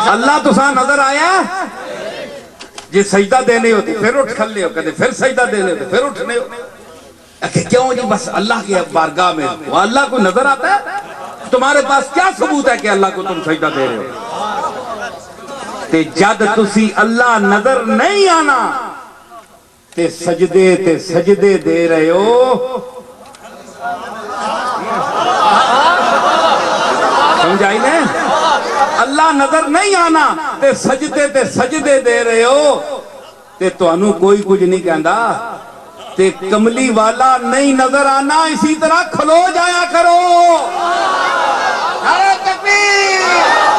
اللہ تو سا نظر آیا جی سجدہ دینے ہوتی پھر اٹھ کھلے ہو کہتے پھر سجدہ دینے ہوتے پھر اٹھنے ہو کہ کیوں جی بس اللہ کی بارگاہ میں وہ اللہ کو نظر آتا ہے تمہارے پاس کیا ثبوت ہے کہ اللہ کو تم سجدہ دے رہے ہو تے جد تسی اللہ نظر نہیں آنا تے سجدے دے رہے ہو سمجھائی نے اللہ نظر نہیں آنا تے سجدے دے رہے ہو تے تو انو کوئی کچھ نہیں کہندا تے کملی والا نہیں نظر آنا اسی طرح کھلو جایا کرو نعرہ تکبیر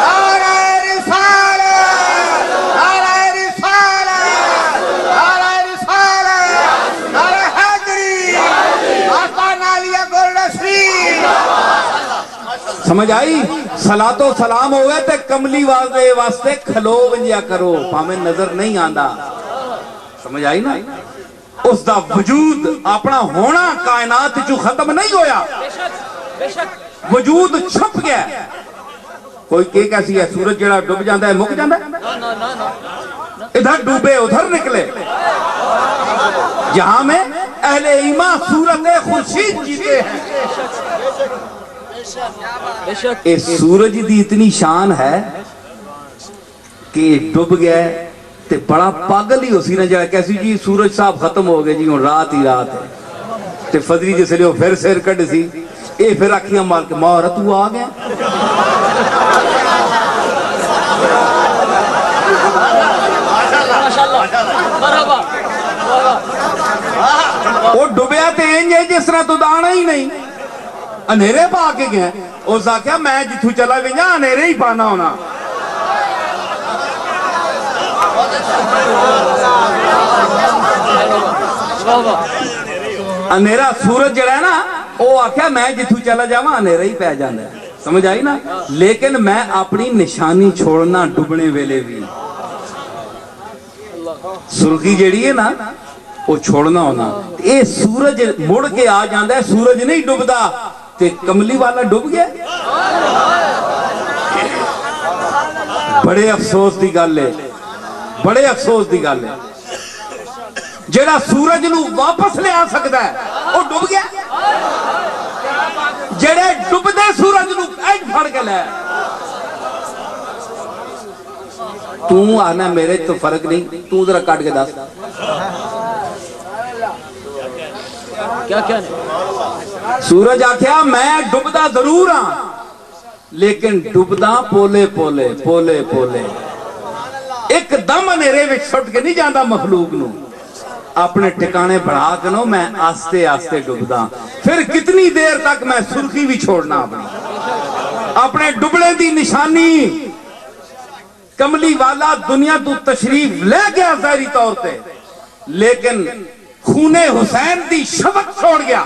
نعرہ رسالت نعرہ رسالت نعرہ رسالت نعرہ حیدری آستان عالیہ گولڈ شریف سمجھ آئی صلاۃ و سلام ہوئے تے کملی والے واسطے کھلو ونجیا کرو پاویں نظر نہیں آندا سمجھ آئی نا اس دا وجود اپنا ہونا کائنات جو ختم نہیں ہویا وجود چھپ گیا کوئی کہ کیسی ہے سورج جڑا ڈوب جاندہ ہے مک جاندہ ہے ادھر ڈوبے ادھر نکلے جہاں میں اہل ایمان صورت خورشید جیتے ہیں. بے شک اس سورج دی اتنی شان ہے کہ ڈب گئے تے بڑا پاگل ہی ہو سی نا جڑا کیسی جی سورج صاحب ختم ہو گئے جی ہن رات ہی رات ہے تے فضری جس لے پھر سر کڈ سی اے پھر اکھیاں مار کے ماں تو آ گیا. ماشاءاللہ مرحبا. وہ ڈبیا تے انج ہے جس طرح تو دانا ہی نہیں انیرے پا کے گیا. اس آخیا میں جتھوں چلا گیا انیرے ہی پانا ہونا. انیرا سورج جڑا ہے نا وہ آخیا میں جتھوں چلا جاواں انیرا ہی پی جانا ہے. سمجھ آئی نا. لیکن میں اپنی نشانی چھوڑنا ڈبنے ویلے بھی سرخی جڑی ہے نا وہ چھوڑنا ہونا. اے سورج مڑ کے آ جاندہ ہے سورج نہیں ڈبدا تے کملی والا ڈب گیا. بڑے افسوس دی گل ہے بڑے افسوس دی گل ہے. جڑا سورج نو واپس لے آ سکتا ہے وہ ڈب گیا. جڑے ڈبدے سورج نو ایج پھڑ کے لے تو آنا میرے تو فرق نہیں تو ذرا کاٹ کے دس کیا کیا نہیں. سورج آکھیا میں ڈبدا ضرور ہاں لیکن ڈبدا پولے پولے پولے پولے ایک دم انیرے وچ سٹ کے نہیں جاندا مخلوق نو. اپنے ٹھکانے بڑھا کے نو میں آستے آستے ڈبدا. پھر کتنی دیر تک میں سرخی بھی چھوڑنا اپنے ڈبڑے دی نشانی. کملی والا دنیا تو تشریف لے گیا ظاہری طور پہ لیکن خون حسین دی شفق چھوڑ گیا.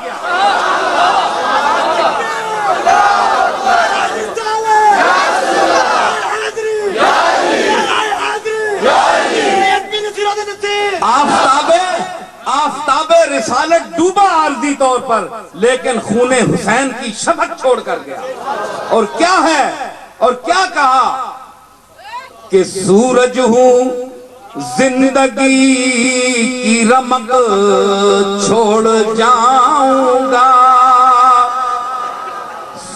آفتاب رسالت ڈوبا عارضی طور پر لیکن خون حسین کی شفق چھوڑ کر گیا. اور کیا ہے اور کیا کہا کہ سورج ہوں زندگی کی رمق چھوڑ جاؤں گا.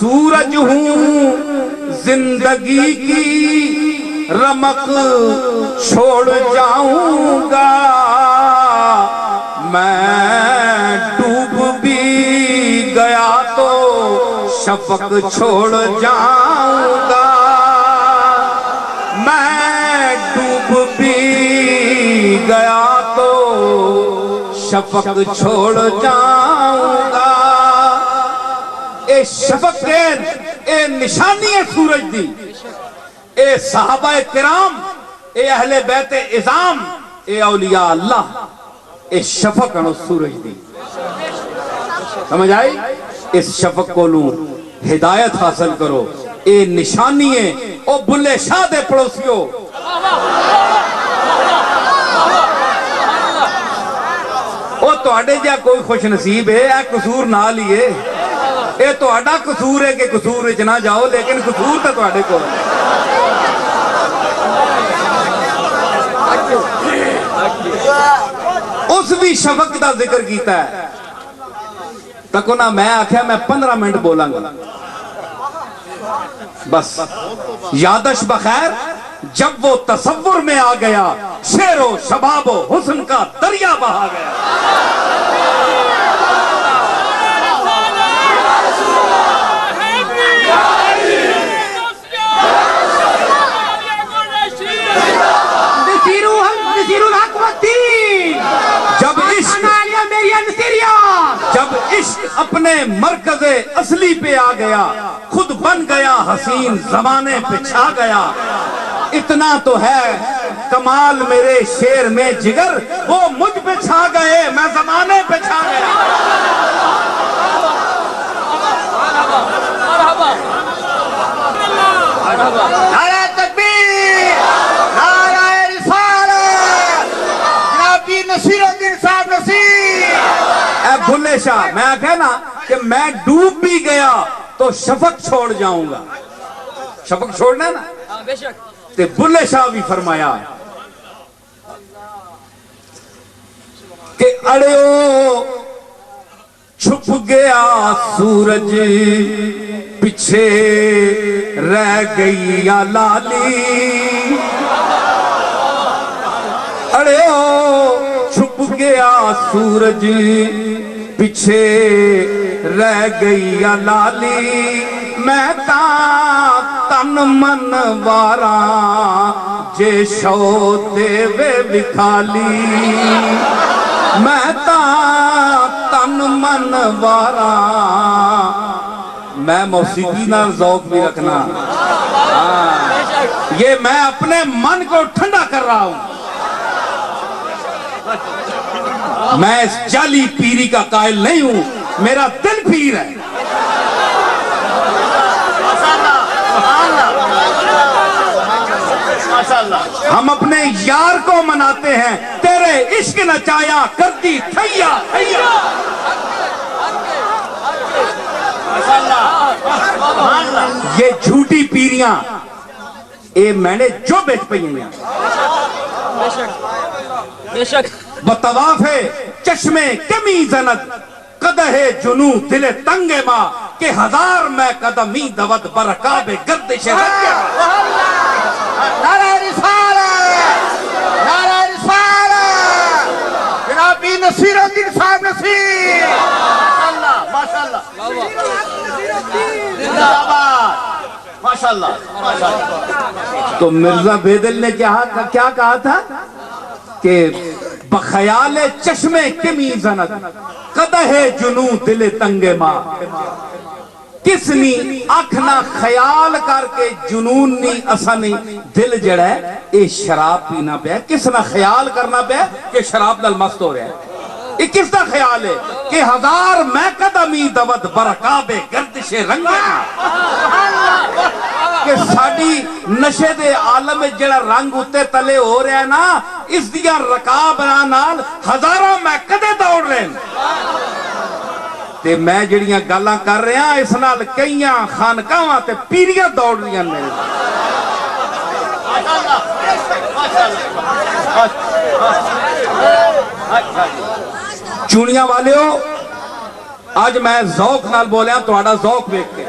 سورج ہوں زندگی کی رمق چھوڑ جاؤں گا. میں ڈوب بھی گیا تو شفق چھوڑ جاؤں گا. میں ڈوب بھی گیا تو شفق چھوڑ جاؤں گا. اے شفق اے نشانی ہے سورج دی. اے صحابہ کرام اے اہل بیت اعظام اے اولیاء اللہ اے شفق انو سورج دی. سمجھ آئی. اس شفق کو لوں ہدایت حاصل کرو. اے نشانی ہے او بلے شاہ دے پڑوسیوں. او تو اڈے جا کوئی خوش نصیب ہے اے قصور نہ لیے. اے تو اڈا قصور ہے کہ قصور وچ نہ جاؤ لیکن قصور تو اڈے کو. اس بھی شفق دا ذکر کیتا ہے. تکو نہ میں آکھیا میں 15 منٹ بولاں گا بس. یادش بخیر جب وہ تصور میں آ گیا شعر و شباب و حسن کا دریا بہا گیا. جب عشق اپنے مرکز اصلی پہ آ گیا خود بن گیا حسین زمانے پہ چھا گیا. اتنا تو ہے کمال میرے شعر میں جگر وہ مجھ پہ چھا گئے میں زمانے پہ چھا گیا. نعرہ تکبیر نعرہ رسالت جناب پیر نصیر الدین صاحب نصیر. اے بھلے شاہ میں آکھا نا کہ میں ڈوب بھی گیا تو شفق چھوڑ جاؤں گا. شفق چھوڑنا ہے نا. بے شک. تے بھلے شاہ بھی فرمایا کہ اڑیو گیا سورج پیچھے رہ گئی یا لالی، اڑے او چھپ گیا سورج پیچھے رہ گئی یا لالی، میں تن من واراں جے شو دے وے وکھالی، میں تن من واراں، میں موسیقی نال ذوق بھی رکھنا، یہ میں اپنے من کو ٹھنڈا کر رہا ہوں، میں اس جعلی پیری کا قائل نہیں ہوں، میرا دل پیر ہے۔ ہم اپنے یار کو مناتے ہیں، تیرے عشق نچایا کرتی تھیا تھیا، یہ جھوٹی پیریاں اے میں نے جو بیچ پئی ہیں، بے شک بطواف چشمے کمی زند قدح جنو دل تنگ ماں کہ ہزار میں قدمی دود برکاب گردش رنگ ماں۔ نعرہ رسالت، نعرہ رسالت، جناب نصیر الدین صاحب نصیر، ماشاءاللہ زندہ آباد، ماشاءاللہ۔ تو مرزا بیدل نے کیا کہا تھا کہ بخیال چشمے کمی زند قدح جنو دل تنگ ماں، کس نی اکھ نہ خیال کر کے جنون نی اسا نہیں دل جڑا ہے اے شراب پینا پیا، کس نہ خیال کرنا پیا کہ شراب نال مست ہو رہا ہے، یہ کس کا خیال ہے کہ ہزار میں قدمی دود برکاب گردش رنگ کہ ساڑی نشے دے عالم جڑا رنگ اتے تلے ہو رہا ہے نا، اس دیا رکاب نال ہزاروں میں کدے دوڑ رہے ہیں، تے میں جڑیاں گالاں کر رہے ہیں اس نال کئیاں خانقاواں تے پیریاں دوڑ رہی ہیں میرے۔ چونیاں والیو، آج میں ذوق نال بولیا تو آڑا ذوق بیک کے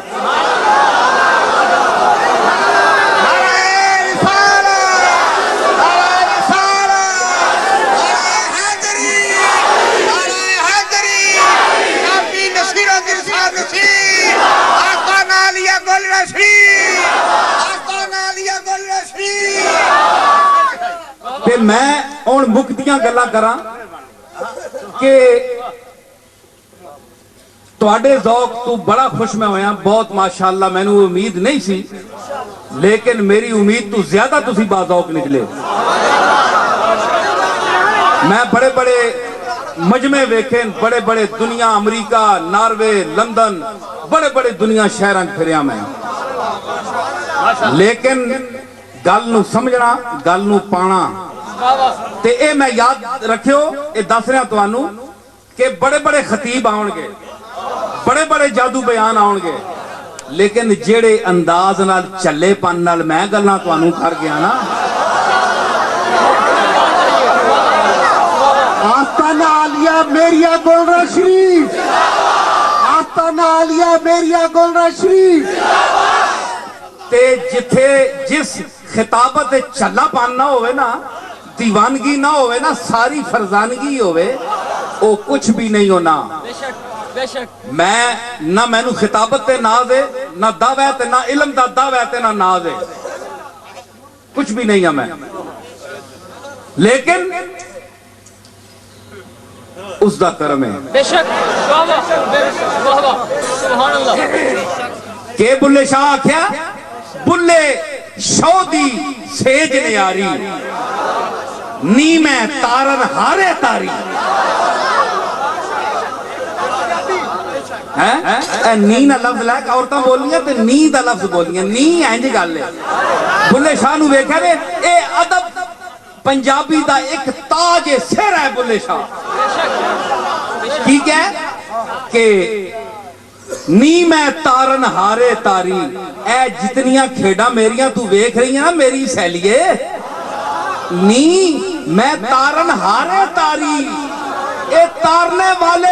تے میں ان مکتیاں گلا کراں کہ تواڈے ذوق تو بڑا خوش میں ہویا، بہت ماشاءاللہ میں نے امید نہیں سی، لیکن میری امید تو زیادہ تسی با ذوق نکلے۔ میں بڑے بڑے مجمع ویکھیں، بڑے بڑے دنیا، امریکہ، ناروے، لندن، بڑے بڑے دنیا شہراں پھریا میں، لیکن گل نو سمجھنا، گل نو پانا تے اے میں یاد رکھیو، اے دس رہا تو آنو کہ بڑے بڑے خطیب آؤں گے، بڑے بڑے جادو بیان آؤں گے، لیکن جیڑے انداز نال چلے پان نال میں گلنا تو آنو کر گیا نا، آستانہ عالیہ میریا گولرا شریف، آستانہ عالیہ میریا گولرا شریف، تے جتھے جس خطابت چلا پاننا ہوئے نا، دیوانگی نہ ہوئے نا، ساری فرزانگی ہوئے، او کچھ بھی نہیں ہونا۔ بے شک میں نہ میں نو خطابت تے ناز ہے، نہ دعویٰ تے نہ علم دا دعویٰ تے نہ ناز ہے، کچھ بھی نہیں ہے میں، لیکن اس دا کرم ہے بے شک سبحان اللہ۔ کہ بلے شاہ آکھیا بلے شو دی سیج نیاری نی میں تارن ہارے تاری، نی نہ لفظ لائک عورتاں بولیاں تے نی دا لفظ بولیاں، نی اینج گل ہے۔ بلے شاہ نو ویکھیا نے اے ادب پنجابی دا ایک تاج سر ہے بلے شاہ، ٹھیک ہے کہ نی میں تارن ہارے تاری، اے جتنیاں کھیڑا میریاں تو ویکھ رہی ہیں میری سہیلیے، نی میں تارن ہارے تاری، اے تارنے والے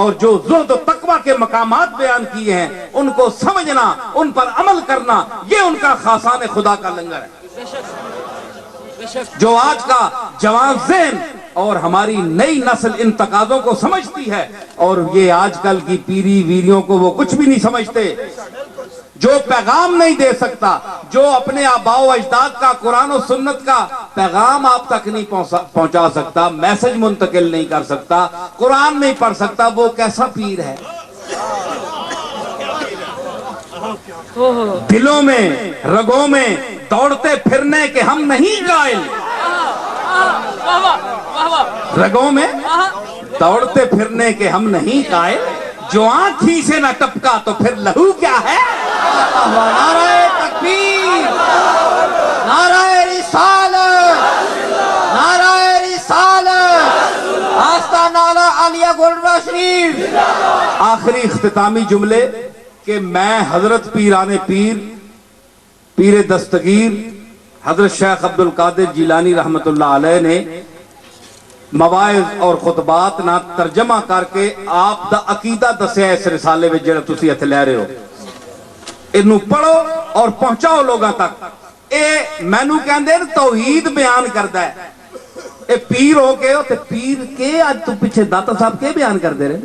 اور جو زہد و تقوی کے مقامات بیان کیے ہیں ان کو سمجھنا، ان پر عمل کرنا، یہ ان کا خاصان خدا کا لنگر ہے۔ جو آج کا جوان ذہن اور ہماری نئی نسل ان تقاضوں کو سمجھتی ہے، اور یہ آج کل کی پیری ویریوں کو وہ کچھ بھی نہیں سمجھتے۔ جو پیغام نہیں دے سکتا، جو اپنے آباء و اجداد کا، قرآن و سنت کا پیغام آپ تک نہیں پہنچا سکتا، میسج منتقل نہیں کر سکتا، قرآن نہیں پڑھ سکتا، وہ کیسا پیر ہے؟ دلوں میں، رگوں میں دوڑتے پھرنے کے ہم نہیں قائل، رگوں میں دوڑتے پھرنے کے ہم نہیں قائل، جو آنکھ ہی سے نہ ٹپکا تو پھر لہو کیا ہے؟ نعرہ تکبیر، نعرہ رسالت، نعرہ رسالت، آستان اعلیٰ عالیہ گولڈن شریف۔ آخری اختتامی جملے کہ میں حضرت پیران پیر، پیر دستگیر حضرت شیخ عبدالقادر جیلانی رحمت اللہ علیہ نے مواعظ اور خطبات نہ ترجمہ کر کے آپ دا عقیدہ دسیا اس رسالے میں جڑا تسی اتھے لے رہے ہو، انہوں پڑھو اور پہنچاؤ لوگاں تک۔ اے مینو کہندے توحید بیان کردا ہے، اے پیر ہو کے تے پیر کے آج تو پیچھے داتا صاحب کے بیان کر دے رہے،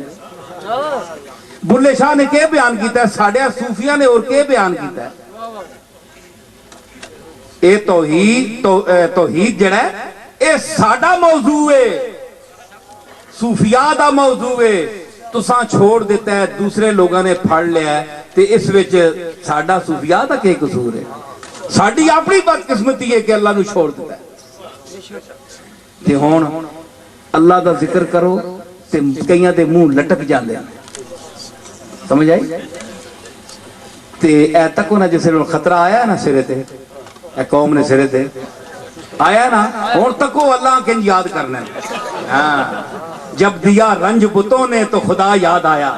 بلے شاہ نے کے بیان کیتا ہے، ساڑھے صوفیہ نے اور کے بیان کیتا ہے۔ اے توحید جڑا ہے اے ساڑھا موضوع ہے، صوفیاء دا موضوع ہے، تساں چھوڑ دیتا ہے، دوسرے لوگاں نے پھڑ لیا ہے، تے اس وچ ساڑھا صوفیاء دا کیا قصور ہے؟ ساڑھی اپنی بدقسمتی ہے کہ اللہ نو چھوڑ دیتا ہے۔ تے ہون اللہ دا ذکر کرو تے کئیاں دے منہ لٹک جاندے ہیں، سمجھ آئی؟ تے اے تک ہونا جسے خطرہ آیا ہے نا سرے تے، اے قوم نے سرے تے آیا نا، اور تک وہ اللہ کے یاد کرنے، جب دیا رنج بتوں نے تو خدا یاد آیا۔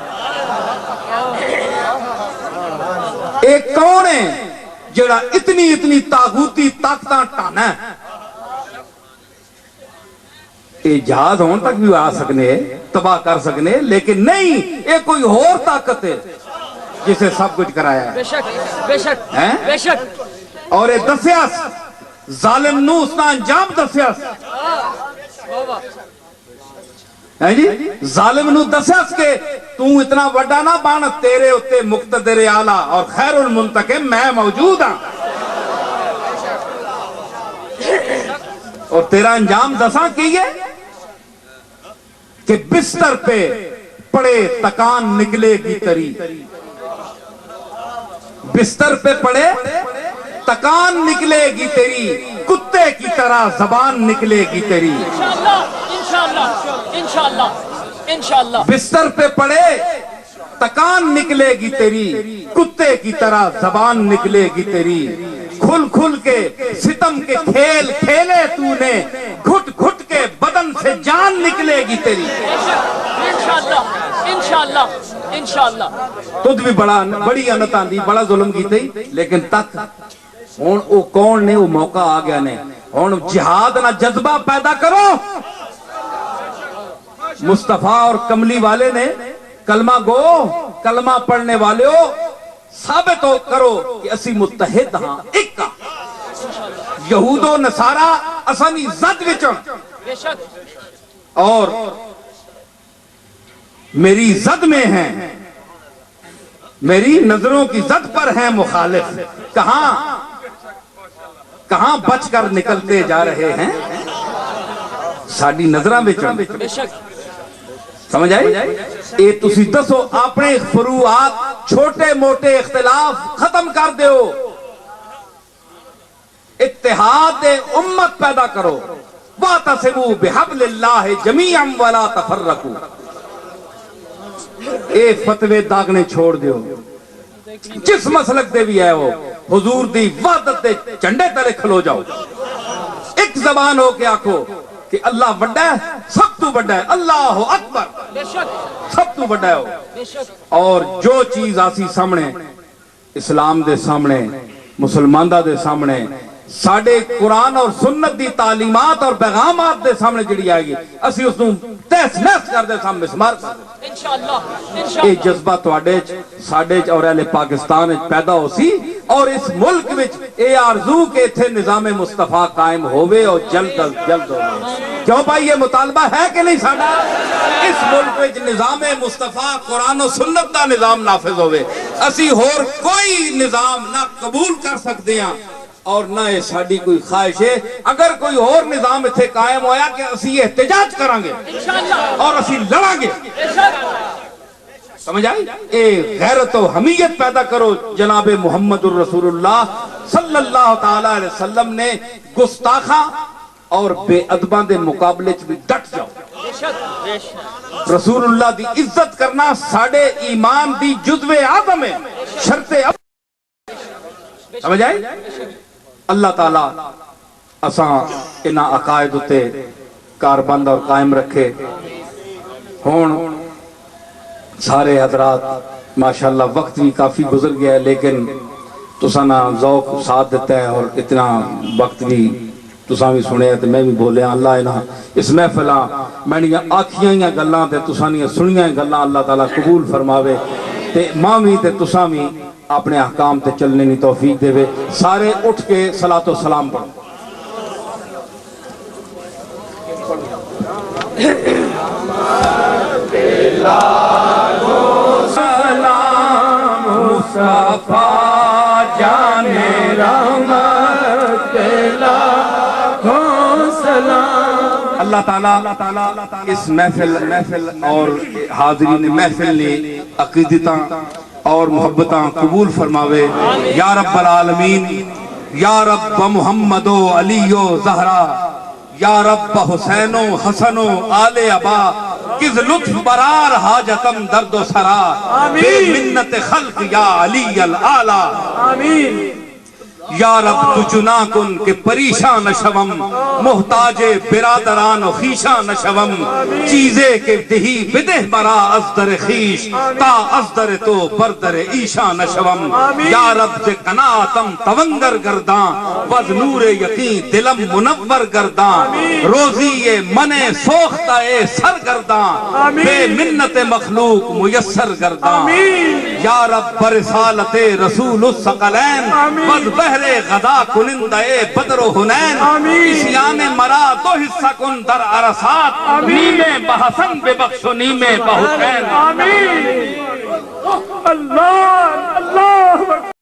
ایک کون ہے جڑا اتنی تاغوتی طاقتاں ٹانا ہے؟ یہ جہاز ہون تک بھی آ سکنے، تباہ کر سکنے، لیکن نہیں، یہ کوئی اور طاقت ہے جسے سب کچھ کرایا ہے۔ بے شک، بے شک، بے شک۔ اور یہ دسیاس ظالم نو اس کا انجام دسیاس، ہے جی، ظالم نو دسیاس کہ تو اتنا وڈا نہ بان، تیرے اتے مقتدر اعلیٰ اور خیر المنتقم میں موجود ہاں، اور تیرا انجام دساں کیے کہ بستر پہ پڑے تکان نکلے گی تری، بستر پہ پڑے تکان نکلے گی تیری، کتے کی طرح زبان نکلے گی تیری۔ انشاءاللہ، انشاءاللہ، انشاءاللہ، انشاءاللہ۔ بستر پہ پڑے تکان نکلے گی تیری، کتے کی طرح زبان نکلے گی تیری، کھل کھل کے ستم کے کھیل کھیلے تو نے، گھٹ گھٹ کے بدن سے جان نکلے گی تیری۔ انشاءاللہ، انشاءاللہ، انشاءاللہ۔ تجھ بھی بڑی انت آندی، بڑا ظلم کی تھی، لیکن تک ہون او کون نے، وہ موقع آ گیا نے، ہون جہاد نہ جذبہ پیدا کرو۔ مصطفیٰ اور کملی والے نے کلمہ گو، کلمہ پڑھنے والے ہو، ثابت ہو کرو کہ اسی متحد ہاں، ایک کا یہود و نصارہ اسانی زد وچوں، بے شک۔ اور میری زد میں ہیں، میری نظروں کی زد پر ہیں مخالف، کہاں بچ کر نکلتے جا رہے ہیں ساڑی نظرہ وچوں۔ بے شک۔ سمجھ آئی؟ اے تسی دسو اپنے فروعات، چھوٹے موٹے اختلاف ختم کر دیو، اتحاد امت پیدا کرو، وَاعْتَصِمُوا بِحَبْلِ اللَّهِ جَمِيعًا وَلَا تَفَرَّقُوا۔ اے فتوے داغنے چھوڑ دیو، جس مسلک دے بھی ہے وہ حضور دی وحدت دے جھنڈے تلے کھلو جاؤ، ایک زبان ہو کے آکھو کہ اللہ بڑا ہے، سب تو بڑا ہے، اللہ اکبر، بے شک، سب تو بڑا ہے ہو۔ بے شک۔ اور جو چیز آسی سامنے، اسلام دے سامنے، مسلمان دے سامنے، ساڑھے قرآن اور سنت دی تعلیمات اور پیغامات دے سامنے جڑی آئے گی، اسی اس نو تیس نیس کر دے سامنے سمار کر دے۔ یہ جذبہ تواڈے چ ساڈے چ اور اہل پاکستان وچ پیدا ہو سی اور اس ملک وچ اے آرزو کہ ایتھے نظام مصطفیٰ قائم ہوئے اور جلد از جلد ہوئے. کیوں بھائی یہ مطالبہ ہے کہ نہیں ساڈا؟ اس ملک وچ نظام مصطفیٰ قرآن و سنت دا نظام نافذ ہوئے. اسی ہور کوئی نظام نہ قبول کر سکتے ہیں اور نہ یہ ساڈی کوئی خواہش ہے. اگر کوئی اور نظام اتھے قائم ہویا کہ اسی احتجاج کریں گے اور اسی لڑیں گے. سمجھ آئی؟ اے غیرت و حمیت پیدا کرو. جناب محمد الرسول اللہ صلی اللہ تعالی علیہ وسلم نے گستاخاں اور بے ادباں دے مقابلے چ بھی ڈٹ جاؤ. رسول اللہ دی عزت کرنا ساڑے ایمان دی جزو اعظم ہے، شرط. سمجھ آئی؟ اللہ تعالیٰ اساں انہاں عقائد اتے کاربند اور قائم رکھے. ہون سارے حضرات ماشاءاللہ وقت بھی کافی گزر گیا ہے لیکن تسانا ذوق ساتھ دیتا ہے اور اتنا وقت بھی تساں بھی سنے تو میں بھی بولے اللہ انہاں اس محفلاں میں نے آکھیاں ہی گلاں تے تسانیاں سنیاں گلاں اللہ تعالیٰ قبول فرماوے تے ماں بھی تے تساں بھی اپنے احکام تے چلنے کی توفیق دے. سارے اٹھ کے صلاۃ و سلام پڑھو. سلام مصطفیٰ جانے رحمت لاکھوں سلام. اللہ تعالیٰ اس محفل اور حاضرین محفل نے عقیدتاں اور محبتاں قبول فرماوے. یا رب العالمین، یا رب محمد و علی و زہرا، یا رب حسین و حسن و آل ابا، کز لطف برار حاجتم درد و سرا، بے منت خلق یا علی العالی. آمین. یا رب تو چنا کن کہ پریشان نشوم، محتاج برادران و خیشان نشوم، چیزے کے دہی بدہ برا ازدر خیش، تا ازدر تو بردر ایشان نشوم. یا رب سے قناعتم تونگر گرداں، وز نور یقین دلم منور گرداں، روزی من سوختہ سرگرداں، بے منت مخلوق میسر گرداں. یا رب برسالت رسول الثقلین، وز بہر غدا کنندہ بدر و حنین، اسیان مرا دو حصہ کن در عرصات، نیمے بحسن بے بخش و نیمے بحسین. آمین. اللہ اللہ